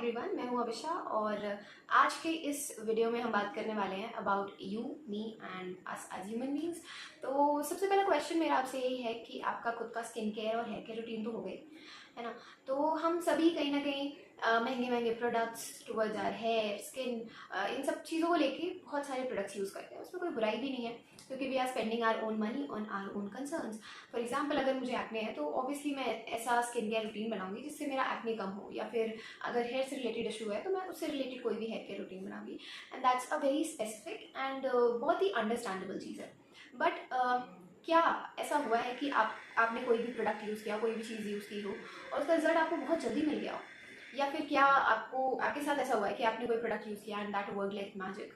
Everyone, मैं हूँ अभिषा और आज के इस वीडियो में हम बात करने वाले हैं about you, me and us as human beings. तो सबसे पहला क्वेश्चन मेरा आपसे यही है कि आपका खुद का स्किन केयर और हेयर केयर रूटीन तो हो गई है ना। तो हम सभी कहीं ना कहीं महंगे महंगे products towards our hair skin, इन सब चीज़ों को लेके बहुत सारे प्रोडक्ट्स यूज़ करते हैं। उसमें कोई बुराई भी नहीं है क्योंकि we are spending our own money on our own concerns. For example, अगर मुझे एक्ने है तो ऑब्वियसली मैं ऐसा स्किन केयर रूटीन बनाऊंगी जिससे मेरा एक्ने कम हो, या फिर अगर हेयर से रिलेटेड इशू है तो मैं उससे रिलेटेड कोई भी हेयर केयर रूटीन बनाऊंगी। And that's a very specific and बहुत ही अंडरस्टैंडेबल चीज़ है। बट क्या ऐसा हुआ है कि आपने कोई भी प्रोडक्ट यूज़ किया, कोई भी चीज़ यूज़ की हो और उसका रिजल्ट आपको बहुत जल्दी मिल गया हो? या फिर क्या आपके साथ ऐसा हुआ है कि आपने कोई प्रोडक्ट यूज़ किया and that work like magic?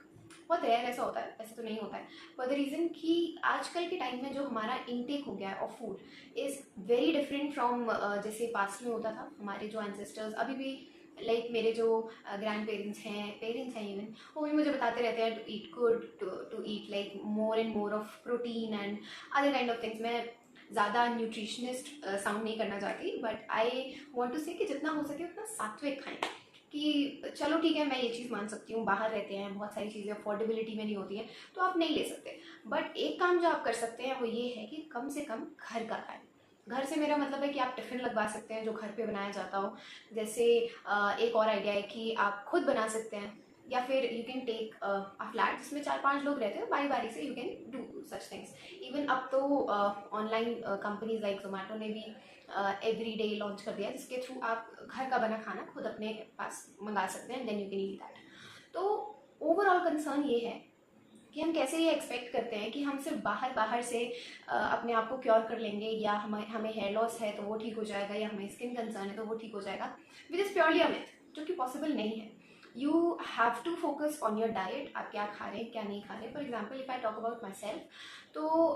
बहुत रेयर ऐसा होता है, ऐसे तो नहीं होता है। फॉर द रीज़न कि आजकल के टाइम में जो हमारा इनटेक हो गया है of food is very different from जैसे पास्ट में होता था। हमारे जो एंसेस्टर्स अभी भी, लाइक मेरे जो ग्रैंड पेरेंट्स हैं इवन, वो भी मुझे बताते रहते हैं to eat good, to eat like more and more of protein and other kind of things. मैं ज़्यादा न्यूट्रिशनिस्ट साउंड नहीं करना चाहती, बट आई वॉन्ट टू से कि जितना हो सके उतना सात्विक खाएं। कि चलो ठीक है, मैं ये चीज़ मान सकती हूँ, बाहर रहते हैं, बहुत सारी चीज़ें अफोर्डेबिलिटी में नहीं होती हैं तो आप नहीं ले सकते। बट एक काम जो आप कर सकते हैं वो ये है कि कम से कम घर का खाएं। घर से मेरा मतलब है कि आप टिफ़िन लगवा सकते हैं जो घर पे बनाया जाता हो। जैसे एक और आइडिया है कि आप खुद बना सकते हैं, या फिर you can take a flat जिसमें 4-5 लोग रहते हैं, बारी बारी से you can do such things. Even अब तो ऑनलाइन कंपनीज लाइक जोमेटो ने भी एवरी डे लॉन्च कर दिया जिसके थ्रू आप घर का बना खाना खुद अपने पास मंगा सकते हैं, then you can eat that. तो ओवरऑल कंसर्न ये है कि हम कैसे ये एक्सपेक्ट करते हैं कि हम सिर्फ बाहर से अपने आप को क्योर कर लेंगे, या हमें हेयर लॉस है तो वो ठीक हो जाएगा, या हमें स्किन कंसर्न है तो वो ठीक हो जाएगा, which is purely a myth, जो कि पॉसिबल नहीं है। You have to focus on your diet, आप क्या खा रहे हैं क्या नहीं खा रहे हैं। For example, if I talk about myself, तो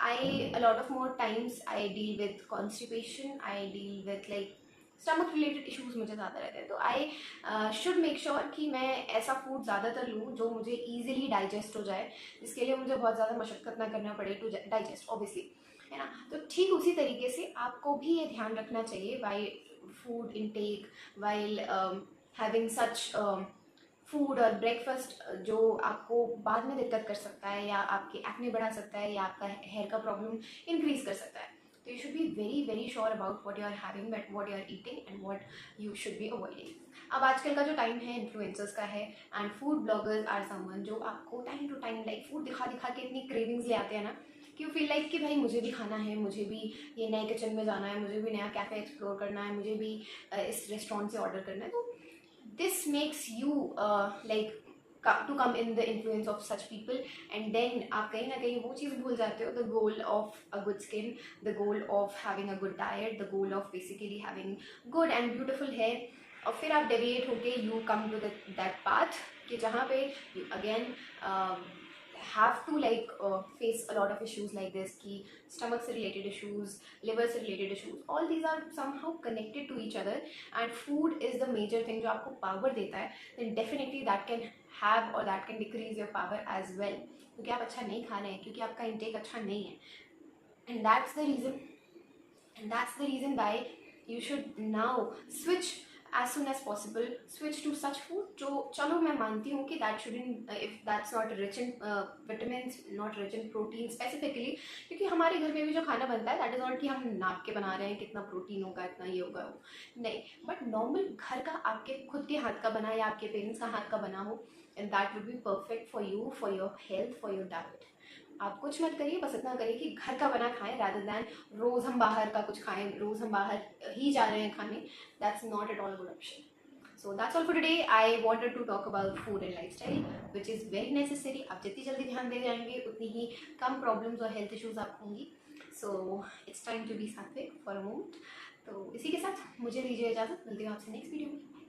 I a lot of more times I deal with constipation, I deal with like stomach related issues मुझे ज़्यादा रहते हैं। तो आई शुड मेक श्योर कि मैं ऐसा फूड ज़्यादातर लूँ जो मुझे ईजिली डाइजेस्ट हो जाए, जिसके लिए मुझे बहुत ज़्यादा मशक्क़त ना करना पड़े टू डाइजेस्ट ऑब्वियसली, है ना। तो ठीक उसी तरीके से आपको भी ये ध्यान रखना चाहिए while food intake, while having such food और ब्रेकफास्ट जो आपको बाद में दिक्कत कर सकता है, या आपके एक्ने बढ़ा सकता है, या आपका हेयर का प्रॉब्लम इंक्रीज कर सकता है। तो you should be very very sure about what you are having, what you are eating and what you should be avoiding. अब आजकल का जो टाइम है इन्फ्लुएंसर्स का है, and food bloggers or someone जो आपको time to time like food दिखा दिखा के इतनी क्रेविंग्स ले आते हैं ना कि यू फील लाइक कि भाई मुझे भी खाना है, मुझे भी ये नए किचन में जाना है, मुझे भी नया कैफ़े एक्सप्लोर करना है, मुझे भी इस रेस्टोरेंट से ऑर्डर करना है। तो this makes you like to come in the influence of such people, and then आप कहीं ना कहीं वो चीज़ भूल जाते हो, the goal of a good skin, the goal of having a good diet, the goal of basically having good and beautiful hair। और फिर आप डेविएट होके you come to that path कि जहाँ पे you again have to like face a lot of issues like this, कि stomach से related issues, liver से related issues, all these are somehow connected to each other, and food is the major thing जो आपको power देता है, then definitely that can have or that can decrease your power as well, क्योंकि आप अच्छा नहीं खा रहे हैं, क्योंकि आपका intake अच्छा नहीं है। and that's the reason why you should now switch as soon as possible, switch to such food जो, चलो मैं मानती हूँ कि that shouldn't, if that's not rich in vitamins, not rich in protein specifically, क्योंकि हमारे घर में भी जो खाना बनता है that is not कि हम नाप के बना रहे हैं कितना प्रोटीन होगा, इतना ये होगा, नहीं, बट नॉर्मल घर का आपके खुद के हाथ का बना या आपके पेरेंट्स का हाथ का बना हो, and that would be perfect for you, for your health, for your diet। आप कुछ मत करिए, बस इतना करिए कि घर का बना खाएं rather than रोज़ हम बाहर का कुछ खाएं, रोज़ हम बाहर ही जा रहे हैं खाने। That's not at all a good option। So that's all for today। I wanted to talk about food and lifestyle, which is very necessary। आप जितनी जल्दी ध्यान दे जाएंगे उतनी ही कम प्रॉब्लम्स और हेल्थ इश्यूज आपको होंगी। So it's time to be सात्विक for a moment। तो इसी के साथ मुझे दीजिए इजाज़त, मिलती हूँ आपसे नेक्स्ट वीडियो में।